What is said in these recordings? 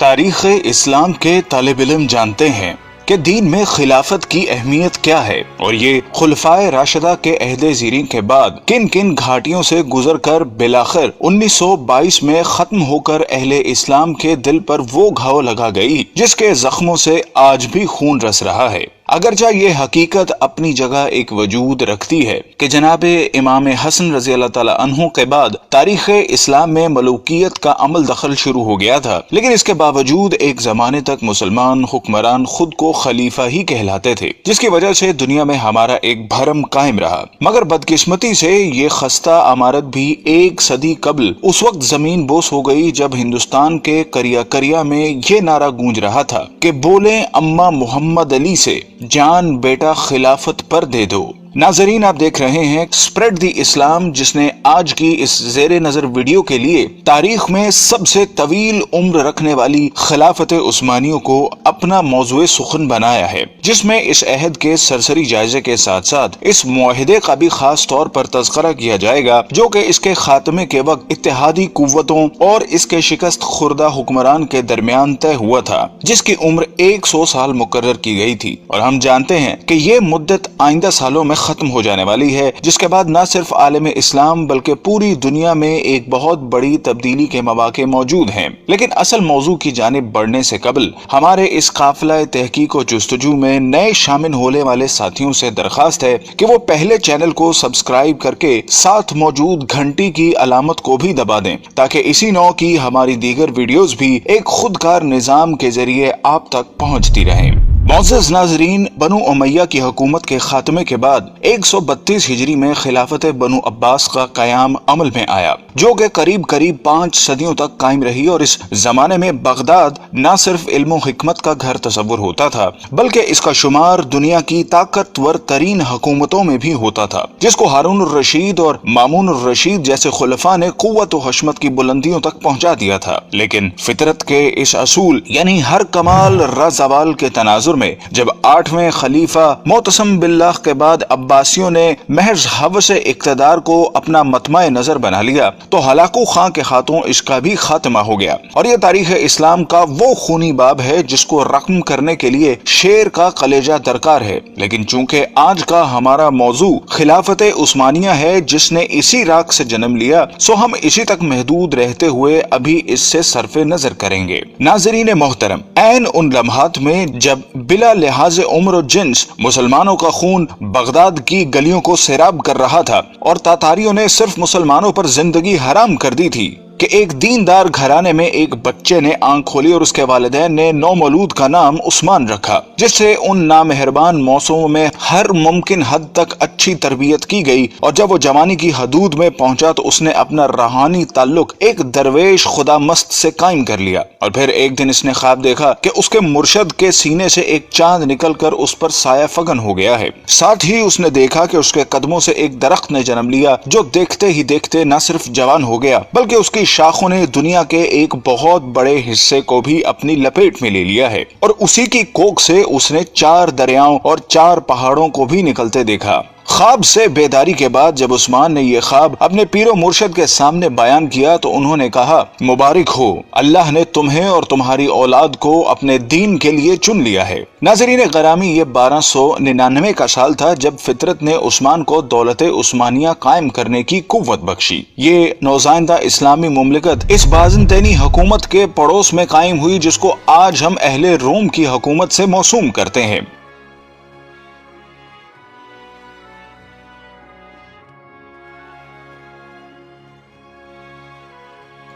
تاریخ اسلام کے طالب علم جانتے ہیں کہ دین میں خلافت کی اہمیت کیا ہے اور یہ خلفائے راشدہ کے عہد زیرین کے بعد کن کن گھاٹیوں سے گزر کر بالآخر 1922 میں ختم ہو کر اہل اسلام کے دل پر وہ گھاؤ لگا گئی جس کے زخموں سے آج بھی خون رس رہا ہے۔ اگرچہ یہ حقیقت اپنی جگہ ایک وجود رکھتی ہے کہ جناب امام حسن رضی اللہ تعالی عنہ کے بعد تاریخ اسلام میں ملوکیت کا عمل دخل شروع ہو گیا تھا، لیکن اس کے باوجود ایک زمانے تک مسلمان حکمران خود کو خلیفہ ہی کہلاتے تھے، جس کی وجہ سے دنیا میں ہمارا ایک بھرم قائم رہا۔ مگر بدقسمتی سے یہ خستہ عمارت بھی ایک صدی قبل اس وقت زمین بوس ہو گئی جب ہندوستان کے کریا کریا میں یہ نعرہ گونج رہا تھا کہ بولیں اماں محمد علی سے، جان بیٹا خلافت پر دے دو۔ ناظرین، آپ دیکھ رہے ہیں اسپریڈ دی اسلام، جس نے آج کی اس زیر نظر ویڈیو کے لیے تاریخ میں سب سے طویل عمر رکھنے والی خلافت عثمانیوں کو اپنا موضوع سخن بنایا ہے، جس میں اس عہد کے سرسری جائزے کے ساتھ ساتھ اس معاہدے کا بھی خاص طور پر تذکرہ کیا جائے گا جو کہ اس کے خاتمے کے وقت اتحادی قوتوں اور اس کے شکست خوردہ حکمران کے درمیان طے ہوا تھا، جس کی عمر 100 سال مقرر کی گئی تھی، اور ہم جانتے ہیں کہ یہ مدت آئندہ سالوں میں ختم ہو جانے والی ہے، جس کے بعد نہ صرف عالم اسلام بلکہ پوری دنیا میں ایک بہت بڑی تبدیلی کے مواقع موجود ہیں۔ لیکن اصل موضوع کی جانب بڑھنے سے قبل ہمارے اس قافلہ تحقیق و جستجو میں نئے شامل ہونے والے ساتھیوں سے درخواست ہے کہ وہ پہلے چینل کو سبسکرائب کر کے ساتھ موجود گھنٹی کی علامت کو بھی دبا دیں تاکہ اسی نوع کی ہماری دیگر ویڈیوز بھی ایک خودکار نظام کے ذریعے آپ تک پہنچتی رہیں۔ معزز ناظرین، بنو امیہ کی حکومت کے خاتمے کے بعد 132 ہجری میں خلافت بنو عباس کا قیام عمل میں آیا، جو کہ قریب 5 صدیوں تک قائم رہی، اور اس زمانے میں بغداد نہ صرف علم و حکمت کا گھر تصور ہوتا تھا بلکہ اس کا شمار دنیا کی طاقتور ترین حکومتوں میں بھی ہوتا تھا، جس کو ہارون الرشید اور مامون الرشید جیسے خلفاء نے قوت و حشمت کی بلندیوں تک پہنچا دیا تھا۔ لیکن فطرت کے اس اصول یعنی ہر کمال رزوال کے تناظر میں جب 8ویں خلیفہ معتصم باللہ کے بعد عباسیوں نے محض ہوس اقتدار کو اپنا مطمع نظر بنا لیا تو ہلاکو خاں کے ہاتھوں اس کا بھی خاتمہ ہو گیا، اور یہ تاریخ اسلام کا وہ خونی باب ہے جس کو رقم کرنے کے لیے شیر کا کلیجہ درکار ہے۔ لیکن چونکہ آج کا ہمارا موضوع خلافت عثمانیہ ہے جس نے اسی راک سے جنم لیا، سو ہم اسی تک محدود رہتے ہوئے ابھی اس سے صرف نظر کریں گے۔ ناظرین محترم، عین ان لمحات میں جب بلا لحاظ عمر و جنس مسلمانوں کا خون بغداد کی گلیوں کو سیراب کر رہا تھا اور تاتاریوں نے صرف مسلمانوں پر زندگی حرام کر دی تھی کہ ایک دیندار گھرانے میں ایک بچے نے آنکھ کھولی اور اس کے والدین نے نومولود کا نام عثمان رکھا، جس سے ان نامہربان موسموں میں ہر ممکن حد تک اچھی تربیت کی گئی، اور جب وہ جوانی کی حدود میں پہنچا تو اس نے اپنا روحانی تعلق ایک درویش خدا مست سے قائم کر لیا، اور پھر ایک دن اس نے خواب دیکھا کہ اس کے مرشد کے سینے سے ایک چاند نکل کر اس پر سایہ فگن ہو گیا ہے۔ ساتھ ہی اس نے دیکھا کہ اس کے قدموں سے ایک درخت نے جنم لیا جو دیکھتے ہی دیکھتے نہ صرف جوان ہو گیا بلکہ اس کی شاخوں نے دنیا کے ایک بہت بڑے حصے کو بھی اپنی لپیٹ میں لے لیا ہے، اور اسی کی کوکھ سے اس نے 4 دریاؤں اور 4 پہاڑوں کو بھی نکلتے دیکھا۔ خواب سے بیداری کے بعد جب عثمان نے یہ خواب اپنے پیر و مرشد کے سامنے بیان کیا تو انہوں نے کہا، مبارک ہو، اللہ نے تمہیں اور تمہاری اولاد کو اپنے دین کے لیے چن لیا ہے۔ ناظرین گرامی، یہ 1299 کا سال تھا جب فطرت نے عثمان کو دولت عثمانیہ قائم کرنے کی قوت بخشی۔ یہ نوزائندہ اسلامی مملکت اس بازنطینی حکومت کے پڑوس میں قائم ہوئی جس کو آج ہم اہل روم کی حکومت سے موسوم کرتے ہیں۔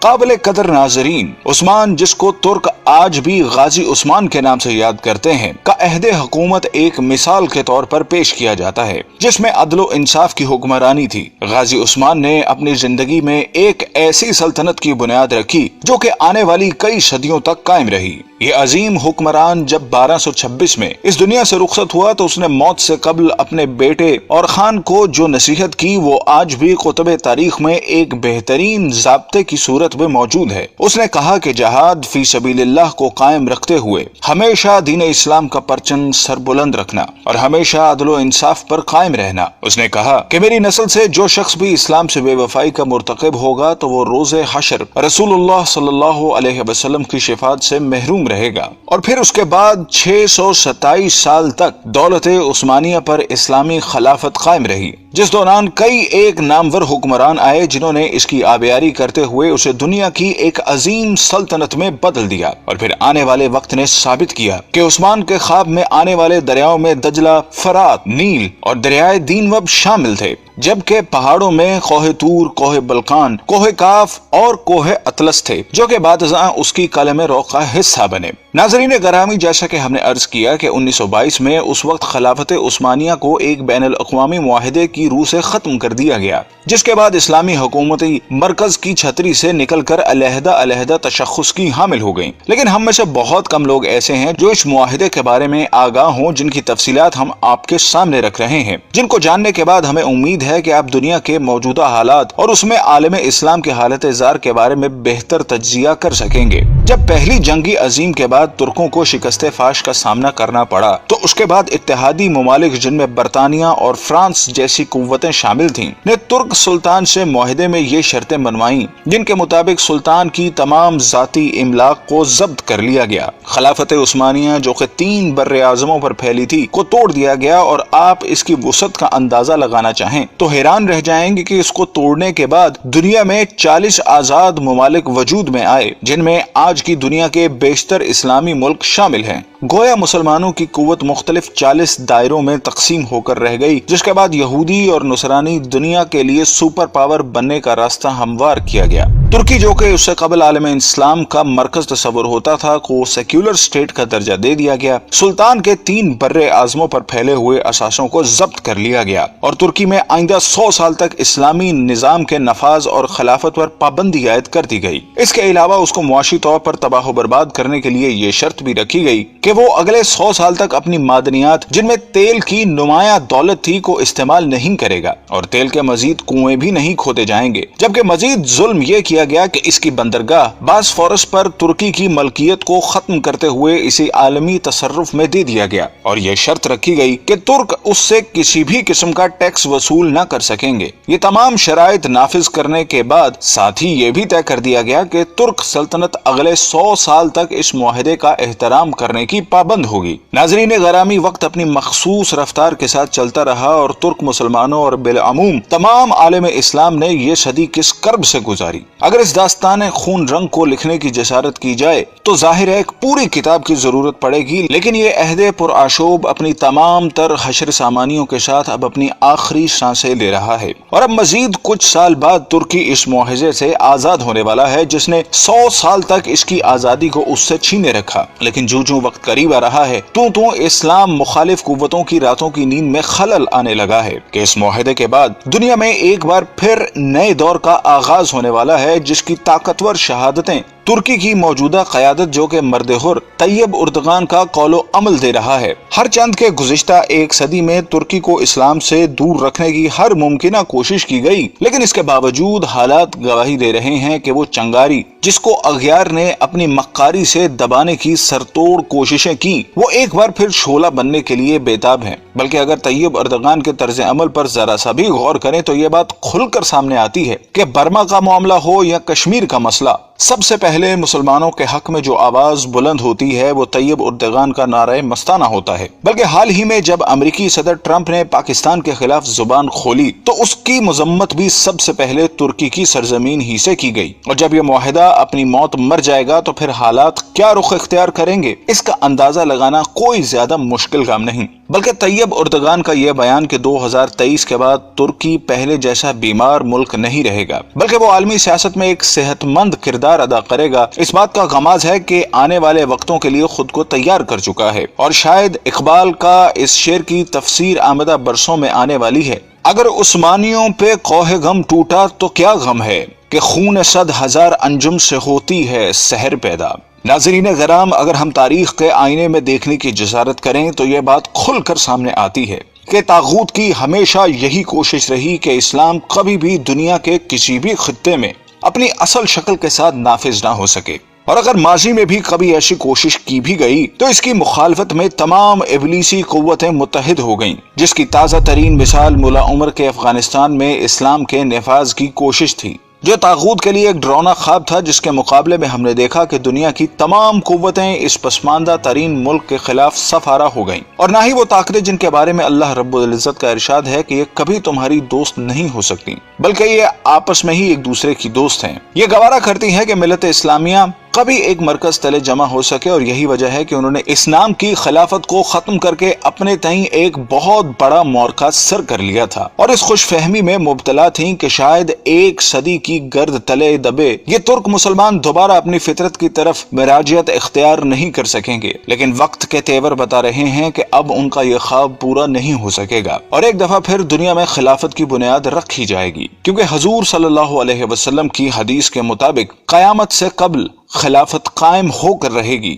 قابل قدر ناظرین، عثمان، جس کو ترک آج بھی غازی عثمان کے نام سے یاد کرتے ہیں، کا عہد حکومت ایک مثال کے طور پر پیش کیا جاتا ہے جس میں عدل و انصاف کی حکمرانی تھی۔ غازی عثمان نے اپنی زندگی میں ایک ایسی سلطنت کی بنیاد رکھی جو کہ آنے والی کئی صدیوں تک قائم رہی۔ یہ عظیم حکمران جب 1226 میں اس دنیا سے رخصت ہوا تو اس نے موت سے قبل اپنے بیٹے اور خان کو جو نصیحت کی وہ آج بھی کتب تاریخ میں ایک بہترین ضابطے کی صورت میں موجود ہے۔ اس نے کہا کہ جہاد فی سبیل اللہ کو قائم رکھتے ہوئے ہمیشہ دین اسلام کا پرچم سر بلند رکھنا اور ہمیشہ عدل و انصاف پر قائم رہنا۔ اس نے کہا کہ میری نسل سے جو شخص بھی اسلام سے بے وفائی کا مرتکب ہوگا تو وہ روز حشر رسول اللہ صلی اللہ علیہ وسلم کی شفاعت سے محروم رہے گا۔ اور پھر اس کے بعد 627 سال تک دولت عثمانیہ پر اسلامی خلافت قائم رہی، جس دوران کئی ایک نامور حکمران آئے جنہوں نے اس کی آبیاری کرتے ہوئے اسے دنیا کی ایک عظیم سلطنت میں بدل دیا۔ اور پھر آنے والے وقت نے ثابت کیا کہ عثمان کے خواب میں آنے والے دریاؤں میں دجلہ، فرات، نیل اور دریائے دینوب شامل تھے، جبکہ پہاڑوں میں کوہ طور، کوہ بلقان، کوہ کاف اور کوہ اطلس تھے جو کہ بعد ازاں اس کی قلم روح کا حصہ بنے۔ ناظرین گرامی، جیسا کہ ہم نے عرض کیا کہ 1922 میں اس وقت خلافت عثمانیہ کو ایک بین الاقوامی معاہدے کی روح سے ختم کر دیا گیا، جس کے بعد اسلامی حکومتی مرکز کی چھتری سے نکل کر علیحدہ علیحدہ تشخص کی حامل ہو گئیں۔ لیکن ہم میں سے بہت کم لوگ ایسے ہیں جو اس معاہدے کے بارے میں آگاہ ہوں، جن کی تفصیلات ہم آپ کے سامنے رکھ رہے ہیں، جن کو جاننے کے بعد ہمیں امید ہے کہ آپ دنیا کے موجودہ حالات اور اس میں عالم اسلام کے حالت زار کے بارے میں بہتر تجزیہ کر سکیں گے۔ جب پہلی جنگ عظیم کے بعد ترکوں کو شکست فاش کا سامنا کرنا پڑا تو اس کے بعد اتحادی ممالک جن میں برطانیہ اور فرانس جیسی قوتیں شامل تھیں نے ترک سلطان سے معاہدے میں یہ شرطیں منوائیں جن کے مطابق سلطان کی تمام ذاتی املاک کو ضبط کر لیا گیا، خلافت عثمانیہ جو کہ 3 بر اعظموں پر پھیلی تھی کو توڑ دیا گیا، اور آپ اس کی وسعت کا اندازہ لگانا چاہیں تو حیران رہ جائیں گے کہ اس کو توڑنے کے بعد دنیا میں 40 آزاد ممالک وجود میں آئے، جن میں آج کی دنیا کے بیشتر اسلامی ملک شامل ہیں۔ گویا مسلمانوں کی قوت مختلف 40 دائروں میں تقسیم ہو کر رہ گئی، جس کے بعد یہودی اور نصرانی دنیا کے لیے سپر پاور بننے کا راستہ ہموار کیا گیا۔ ترکی جو کہ اس سے قبل عالم اسلام کا مرکز تصور ہوتا تھا کو سیکولر اسٹیٹ کا درجہ دے دیا گیا، سلطان کے 3 بر اعظموں پر پھیلے ہوئے اثاثوں کو ضبط کر لیا گیا، اور ترکی میں آئندہ 100 سال تک اسلامی نظام کے نفاذ اور خلافت پر پابندی عائد کر دی گئی۔ اس کے علاوہ اس کو معاشی طور پر تباہ و برباد کرنے کے لیے یہ شرط بھی رکھی گئی کہ وہ اگلے 100 سال تک اپنی معدنیات جن میں تیل کی نمایاں دولت تھی کو استعمال نہیں کرے گا، اور تیل کے مزید کنویں بھی نہیں کھودے جائیں گے۔ جبکہ مزید ظلم یہ کیا گیا کہ اس کی بندرگاہ باسفورس پر ترکی کی ملکیت کو ختم کرتے ہوئے اسے عالمی تصرف میں دے دیا گیا، اور یہ شرط رکھی گئی کہ ترک اس سے کسی بھی قسم کا ٹیکس وصول نہ کر سکیں گے۔ یہ تمام شرائط نافذ کرنے کے بعد ساتھ ہی یہ بھی طے کر دیا گیا کہ ترک سلطنت اگلے 100 سال تک اس معاہدے کا احترام کرنے کی پابند ہوگی۔ ناظرین گرامی، وقت اپنی مخصوص رفتار کے ساتھ چلتا رہا اور ترک مسلمانوں اور بالعموم تمام عالم اسلام نے یہ صدی کس کرب سے گزاری۔ اگر اس داستان خون رنگ کو لکھنے کی جسارت کی جائے تو ظاہر ہے ایک پوری کتاب کی ضرورت پڑے گی، لیکن یہ عہد پرآشوب اپنی تمام تر حشر سامانیوں کے ساتھ اب اپنی آخری سانسیں لے رہا ہے، اور اب مزید کچھ سال بعد ترکی اس معاہدے سے آزاد ہونے والا ہے جس نے 100 سال تک اس کی آزادی کو اس سے چھینے رکھا۔ لیکن جو وقت قریب آ رہا ہے تو اسلام مخالف قوتوں کی راتوں کی نیند میں خلل آنے لگا ہے کہ اس معاہدے کے بعد دنیا میں ایک بار پھر نئے دور کا آغاز ہونے والا ہے، جس کی طاقتور شہادتیں ترکی کی موجودہ قیادت جو کہ مرد حر طیب اردغان کا قول و عمل دے رہا ہے۔ ہر چند کے گزشتہ 1 صدی میں ترکی کو اسلام سے دور رکھنے کی ہر ممکنہ کوشش کی گئی، لیکن اس کے باوجود حالات گواہی دے رہے ہیں کہ وہ چنگاری جس کو اغیار نے اپنی مکاری سے دبانے کی سرتوڑ کوششیں کی، وہ ایک بار پھر شعلہ بننے کے لیے بےتاب ہیں۔ بلکہ اگر طیب اردغان کے طرز عمل پر ذرا سا بھی غور کریں تو یہ بات کھل کر سامنے آتی ہے کہ برما کا معاملہ ہو یا کشمیر کا مسئلہ، سب سے پہلے مسلمانوں کے حق میں جو آواز بلند ہوتی ہے وہ طیب اردغان کا نعرہ مستانہ ہوتا ہے۔ بلکہ حال ہی میں جب امریکی صدر ٹرمپ نے پاکستان کے خلاف زبان کھولی تو اس کی مذمت بھی سب سے پہلے ترکی کی سرزمین ہی سے کی گئی، اور جب یہ معاہدہ اپنی موت مر جائے گا تو پھر حالات کیا رخ اختیار کریں گے اس کا اندازہ لگانا کوئی زیادہ مشکل کام نہیں۔ بلکہ طیب اردغان کا یہ بیان کہ 2023 کے بعد ترکی پہلے جیسا بیمار ملک نہیں رہے گا بلکہ وہ عالمی سیاست میں ایک صحت مند کردار ادا کرے گا، اس بات کا غماز ہے کہ آنے والے وقتوں کے لیے خود کو تیار کر چکا ہے، اور شاید اقبال کا اس شعر کی تفسیر آمدہ برسوں میں آنے والی ہے: اگر عثمانیوں پہ کوہ غم ٹوٹا تو کیا غم ہے کہ خون 100,000 انجم سے ہوتی ہے سحر پیدا۔ ناظرین کرام، اگر ہم تاریخ کے آئینے میں دیکھنے کی جسارت کریں تو یہ بات کھل کر سامنے آتی ہے کہ طاغوت کی ہمیشہ یہی کوشش رہی کہ اسلام کبھی بھی دنیا کے کسی بھی خطے میں اپنی اصل شکل کے ساتھ نافذ نہ ہو سکے، اور اگر ماضی میں بھی کبھی ایسی کوشش کی بھی گئی تو اس کی مخالفت میں تمام ابلیسی قوتیں متحد ہو گئیں، جس کی تازہ ترین مثال ملا عمر کے افغانستان میں اسلام کے نفاذ کی کوشش تھی، جو طاغوت کے لیے ایک ڈراؤنا خواب تھا، جس کے مقابلے میں ہم نے دیکھا کہ دنیا کی تمام قوتیں اس پسماندہ ترین ملک کے خلاف صف آرا ہو گئیں، اور نہ ہی وہ طاقتیں جن کے بارے میں اللہ رب العزت کا ارشاد ہے کہ یہ کبھی تمہاری دوست نہیں ہو سکتی، بلکہ یہ آپس میں ہی ایک دوسرے کی دوست ہیں۔ یہ گوارا کرتی ہیں کہ ملت اسلامیہ کبھی ایک مرکز تلے جمع ہو سکے، اور یہی وجہ ہے کہ انہوں نے اس نام کی خلافت کو ختم کر کے اپنے تئیں ایک بہت بڑا معرکہ سر کر لیا تھا، اور اس خوش فہمی میں مبتلا تھیں کہ شاید ایک صدی کی گرد تلے دبے یہ ترک مسلمان دوبارہ اپنی فطرت کی طرف مراجعت اختیار نہیں کر سکیں گے، لیکن وقت کے تیور بتا رہے ہیں کہ اب ان کا یہ خواب پورا نہیں ہو سکے گا، اور ایک دفعہ پھر دنیا میں خلافت کی بنیاد رکھی جائے گی، کیونکہ حضور صلی اللہ علیہ وسلم کی حدیث کے مطابق قیامت سے قبل خلافت قائم ہو کر رہے گی۔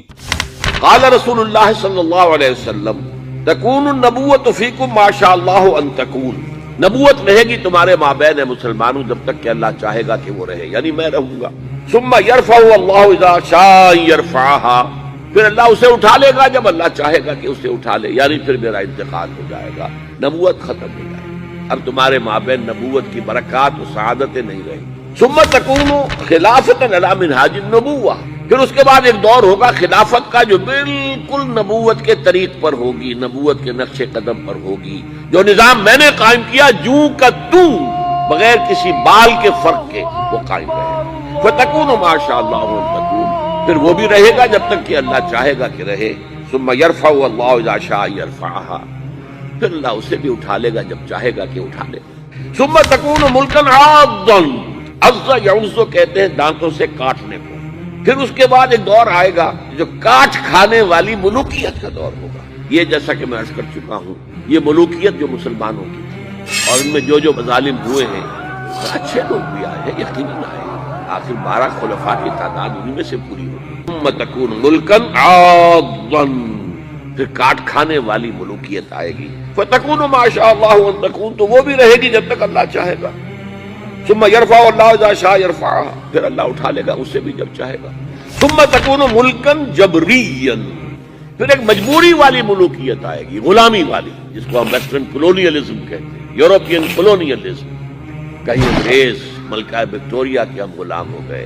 قال رسول اللہ صلی اللہ علیہ وسلم تکون النبوۃ فیکم ما شاء اللہ ان تکون، نبوت رہے گی تمہارے مابین مسلمانوں جب تک کہ اللہ چاہے گا کہ وہ رہے، یعنی میں رہوں گا۔ ثم یرفع اللہ اذا شاء یرفعها، پھر اللہ اسے اٹھا لے گا جب اللہ چاہے گا کہ اسے اٹھا لے، یعنی پھر میرا انتقال ہو جائے گا، نبوت ختم ہو جائے گی، اب تمہارے مابین نبوت کی برکات و سعادتیں نہیں رہیں گی۔ ثم تکون خلافت علی منہاج النبوہ، پھر اس کے بعد ایک دور ہوگا خلافت کا جو بالکل نبوت کے طریق پر ہوگی، نبوت کے نقش قدم پر ہوگی، جو نظام میں نے قائم کیا جوں کا توں، بغیر کسی بال کے فرق کے وہ قائم رہے۔ فتکون ما شاء اللہ تکون، پھر وہ بھی رہے گا جب تک کہ اللہ چاہے گا کہ رہے۔ ثم یرفع اللہ اذا شاء یرفعها، پھر اللہ اسے بھی اٹھا لے گا جب چاہے گا کہ اٹھا لے۔ ثم تکون ملکا عاضا، عض یعض کہتے ہیں دانتوں سے کاٹنے کو۔ پھر اس کے بعد ایک دور آئے گا جو کاٹ کھانے والی ملوکیت کا دور ہوگا۔ یہ جیسا کہ میں عرض کر چکا ہوں، یہ ملوکیت جو مسلمانوں کی تھی، اور ان میں جو مظالم ہوئے ہیں، اچھے لوگ بھی آئے ہیں، یقیناً آئے ہیں، آخر 12 خلفاء کی تعداد انہی میں سے پوری ہوگی۔ ثم تکون ملکا عاضا، پھر کاٹ کھانے والی ملوکیت آئے گی۔ فتکون ما شاء اللہ ان تکون، تو وہ بھی رہے گی جب تک اللہ چاہے گا۔ ثم یرفع اللہ اذا شاء یرفعها، پھر اللہ اٹھا لے گا اسے بھی جب چاہے گا۔ ثم تکون ملکا جبریا، پھر ایک مجبوری والی ملوکیت آئے گی، غلامی والی، جس کو ہم ویسٹرن کولونیلزم کہتے ہیں، یورپین کولونیلزم۔ کہیں انگریز ملکہ وکٹوریہ کے ہم غلام ہو گئے،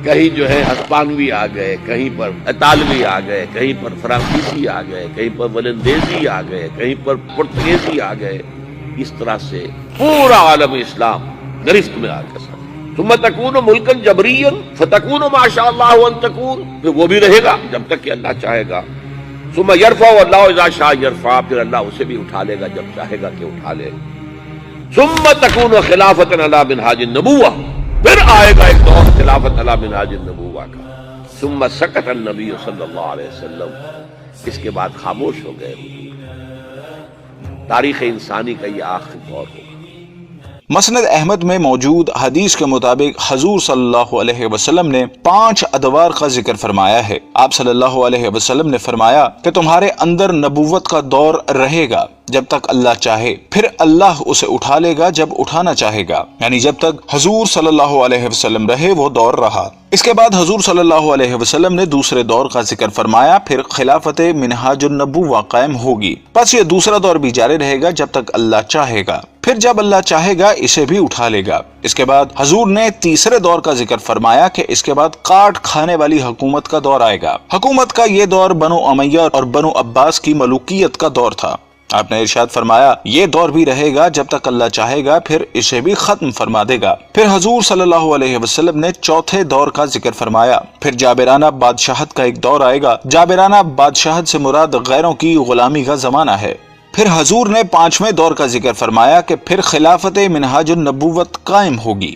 کہیں جو ہے ہسپانوی آ گئے، کہیں پر اطالوی آ گئے، کہیں پر فرانسیسی آ گئے، کہیں پر ولندیزی آ گئے، کہیں پر پرتگیزی آ گئے، اس طرح سے پورا عالم اسلام گرفت میں آ گیا۔ ثم تکون ملکا جبریا فتکون ما شاء اللہ ان تکون، پھر وہ بھی رہے گا جب تک کہ اللہ چاہے گا۔ ثم یرفع اللہ اذا شاء یرفع، پھر اللہ اسے بھی اٹھا لے گا جب چاہے گا کہ اٹھا لے۔ ثم تکون خلافت علی منہاج النبوہ، پھر آئے گا ایک دور خلافت علی منہاج النبوہ کا۔ ثم سکت النبی صلی اللہ علیہ وسلم، اس کے بعد خاموش ہو گئے۔ تاریخ انسانی کا یہ آخری دور ہوگا۔ مسند احمد میں موجود حدیث کے مطابق حضور صلی اللہ علیہ وسلم نے 5 ادوار کا ذکر فرمایا ہے۔ آپ صلی اللہ علیہ وسلم نے فرمایا کہ تمہارے اندر نبوت کا دور رہے گا جب تک اللہ چاہے، پھر اللہ اسے اٹھا لے گا جب اٹھانا چاہے گا، یعنی جب تک حضور صلی اللہ علیہ وسلم رہے وہ دور رہا۔ اس کے بعد حضور صلی اللہ علیہ وسلم نے دوسرے دور کا ذکر فرمایا، پھر خلافت منہاج النبوہ قائم ہوگی، پس یہ دوسرا دور بھی جاری رہے گا جب تک اللہ چاہے گا، پھر جب اللہ چاہے گا اسے بھی اٹھا لے گا۔ اس کے بعد حضور نے تیسرے دور کا ذکر فرمایا کہ اس کے بعد کاٹ کھانے والی حکومت کا دور آئے گا۔ حکومت کا یہ دور بنو امیہ اور بنو عباس کی ملوکیت کا دور تھا۔ آپ نے ارشاد فرمایا یہ دور بھی رہے گا جب تک اللہ چاہے گا، پھر اسے بھی ختم فرما دے گا۔ پھر حضور صلی اللہ علیہ وسلم نے چوتھے دور کا ذکر فرمایا، پھر جابرانہ بادشاہت کا ایک دور آئے گا۔ جابرانہ بادشاہت سے مراد غیروں کی غلامی کا زمانہ ہے۔ پھر حضور نے 5ویں دور کا ذکر فرمایا کہ پھر خلافت منہاج النبوت قائم ہوگی۔